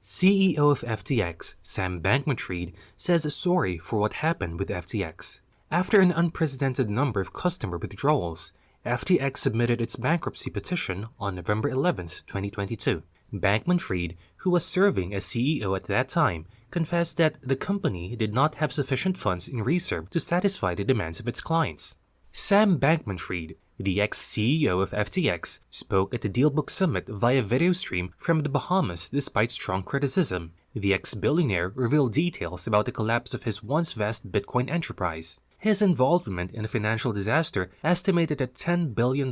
CEO of FTX, Sam Bankman-Fried, says sorry for what happened with FTX. After an unprecedented number of customer withdrawals, FTX submitted its bankruptcy petition on November 11, 2022. Bankman-Fried, who was serving as CEO at that time, confessed that the company did not have sufficient funds in reserve to satisfy the demands of its clients. Sam Bankman-Fried, the ex-CEO of FTX, spoke at the Dealbook Summit via video stream from the Bahamas despite strong criticism. The ex-billionaire revealed details about the collapse of his once vast Bitcoin enterprise, his involvement in a financial disaster estimated at $10 billion,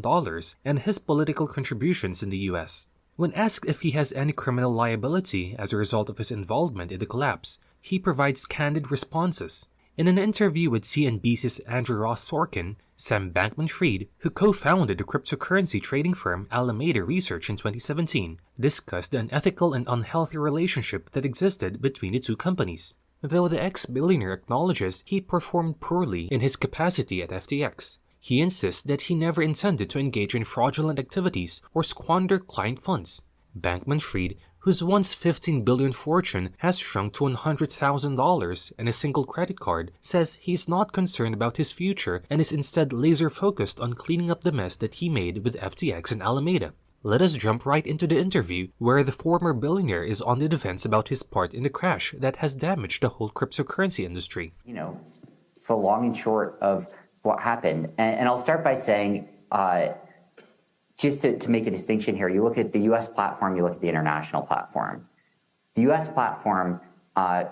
and his political contributions in the US. When asked if he has any criminal liability as a result of his involvement in the collapse, he provides candid responses. In an interview with CNBC's Andrew Ross Sorkin, Sam Bankman-Fried, who co-founded the cryptocurrency trading firm Alameda Research in 2017, discussed the unethical and unhealthy relationship that existed between the two companies. Though the ex-billionaire acknowledges he performed poorly in his capacity at FTX, he insists that he never intended to engage in fraudulent activities or squander client funds. Bankman-Fried, whose once $15 billion fortune has shrunk to $100,000 and a single credit card, says he's not concerned about his future and is instead laser-focused on cleaning up the mess that he made with FTX and Alameda. Let us jump right into the interview, where the former billionaire is on the defense about his part in the crash that has damaged the whole cryptocurrency industry. The long and short of what happened, and I'll start by saying, just to make a distinction here, you look at the U.S. platform, you look at the international platform. The U.S. platform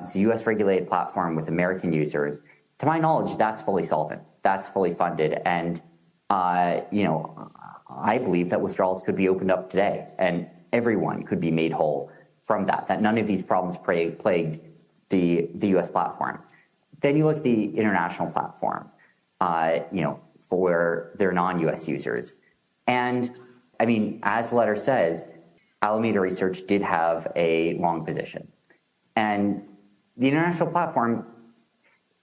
is a U.S. regulated platform with American users. To my knowledge, that's fully solvent, that's fully funded, and I believe that withdrawals could be opened up today, and everyone could be made whole from that. That none of these problems plagued the U.S. platform. Then you look at the international platform, for their non-U.S. users. And I mean, as the letter says, Alameda Research did have a long position. And the international platform,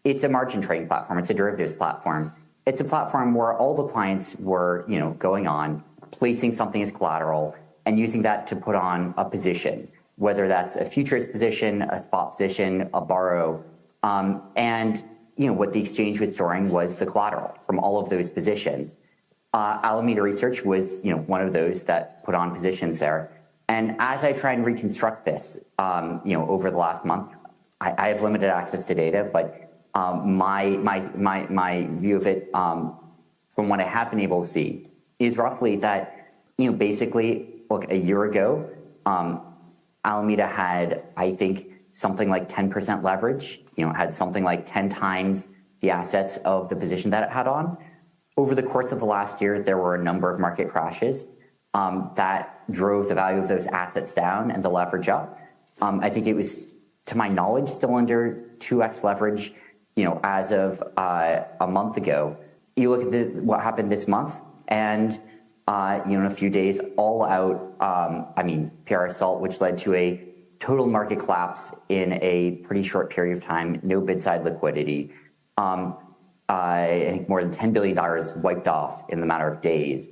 it's a margin trading platform. It's a derivatives platform. It's a platform where all the clients were, going on, placing something as collateral and using that to put on a position, whether that's a futures position, a spot position, a borrow. What the exchange was storing was the collateral from all of those positions. Alameda Research was, one of those that put on positions there. And as I try and reconstruct this, over the last month, I have limited access to data, but my view of it, from what I have been able to see, is roughly that, basically, look, a year ago, Alameda had, I think, something like 10% leverage, had something like 10 times the assets of the position that it had on. Over the course of the last year, there were a number of market crashes that drove the value of those assets down and the leverage up. I think it was, to my knowledge, still under 2x leverage, as of a month ago. You look at what happened this month, and in a few days, all out, PR assault, which led to a total market collapse in a pretty short period of time, no bid-side liquidity. I think more than $10 billion wiped off in the matter of days.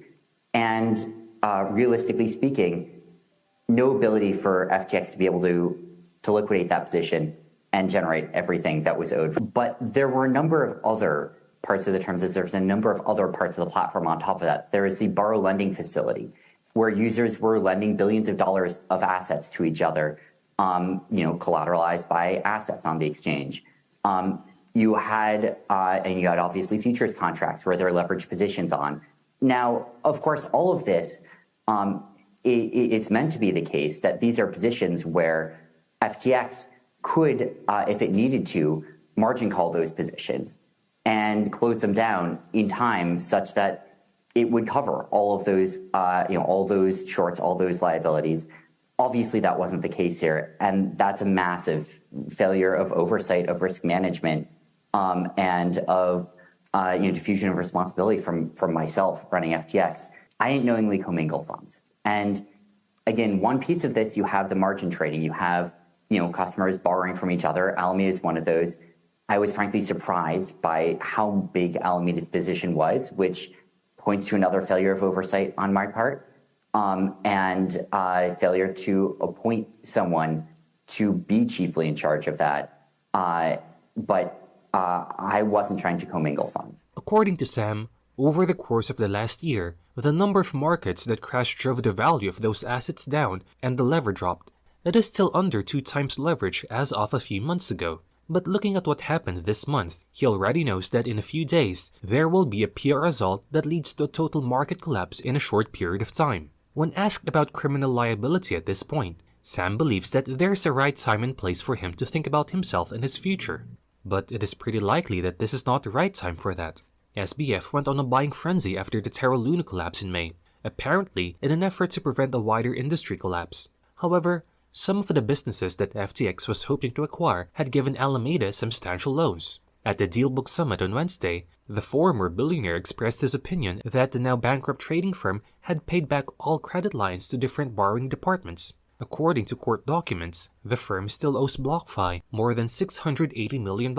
And realistically speaking, no ability for FTX to be able to liquidate that position and generate everything that was owed. But there were a number of other parts of the terms of service and a number of other parts of the platform on top of that. There is the borrow lending facility, where users were lending billions of dollars of assets to each other, collateralized by assets on the exchange. You had obviously futures contracts where there are leveraged positions on. Now, of course, all of this, it's meant to be the case that these are positions where FTX could, if it needed to, margin call those positions and close them down in time such that it would cover all of those, all those shorts, all those liabilities. Obviously, that wasn't the case here, and that's a massive failure of oversight, of risk management, and of diffusion of responsibility from myself running FTX. I didn't knowingly commingle funds. And again, one piece of this, you have the margin trading. You have customers borrowing from each other. Alameda is one of those. I was frankly surprised by how big Alameda's position was, which points to another failure of oversight on my part, and failure to appoint someone to be chiefly in charge of that, but I wasn't trying to commingle funds. According to Sam, over the course of the last year, the number of markets that crashed drove the value of those assets down and the lever dropped. It is still under 2 times leverage as of a few months ago. But looking at what happened this month, he already knows that in a few days, there will be a PR result that leads to a total market collapse in a short period of time. When asked about criminal liability at this point, Sam believes that there's a right time and place for him to think about himself and his future. But it is pretty likely that this is not the right time for that. SBF went on a buying frenzy after the Terra Luna collapse in May, apparently in an effort to prevent a wider industry collapse. However, some of the businesses that FTX was hoping to acquire had given Alameda substantial loans. At the Dealbook Summit on Wednesday, the former billionaire expressed his opinion that the now bankrupt trading firm had paid back all credit lines to different borrowing departments. According to court documents, the firm still owes BlockFi more than $680 million.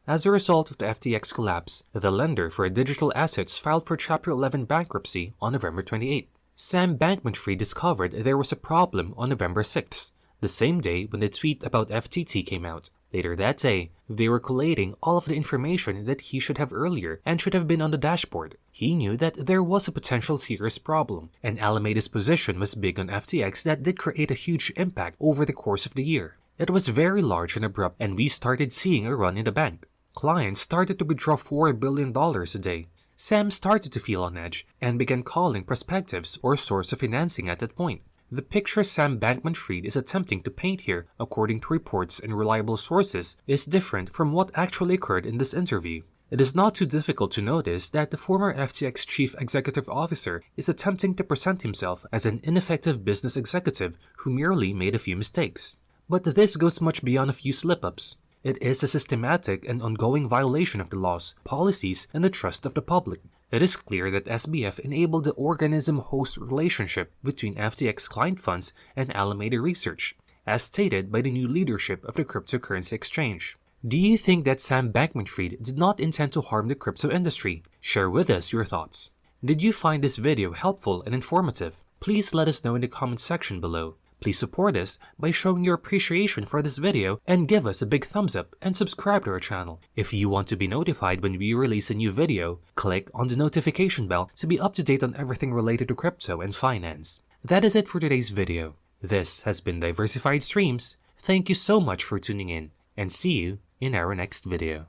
As a result of the FTX collapse, the lender for digital assets filed for Chapter 11 bankruptcy on November 28. Sam Bankman-Fried discovered there was a problem on November 6th, the same day when the tweet about FTT came out. Later that day, they were collating all of the information that he should have earlier and should have been on the dashboard. He knew that there was a potential serious problem, and Alameda's position was big on FTX that did create a huge impact over the course of the year. It was very large and abrupt, and we started seeing a run in the bank. Clients started to withdraw $4 billion a day. Sam started to feel on edge and began calling prospectives or source of financing at that point. The picture Sam Bankman-Fried is attempting to paint here, according to reports and reliable sources, is different from what actually occurred in this interview. It is not too difficult to notice that the former FTX chief executive officer is attempting to present himself as an ineffective business executive who merely made a few mistakes. But this goes much beyond a few slip-ups. It is a systematic and ongoing violation of the laws, policies, and the trust of the public. It is clear that SBF enabled the organism-host relationship between FTX client funds and Alameda Research, as stated by the new leadership of the cryptocurrency exchange. Do you think that Sam Bankman-Fried did not intend to harm the crypto industry? Share with us your thoughts. Did you find this video helpful and informative? Please let us know in the comment section below. Please support us by showing your appreciation for this video and give us a big thumbs up and subscribe to our channel. If you want to be notified when we release a new video, click on the notification bell to be up to date on everything related to crypto and finance. That is it for today's video. This has been Diversified Streams. Thank you so much for tuning in, and see you in our next video.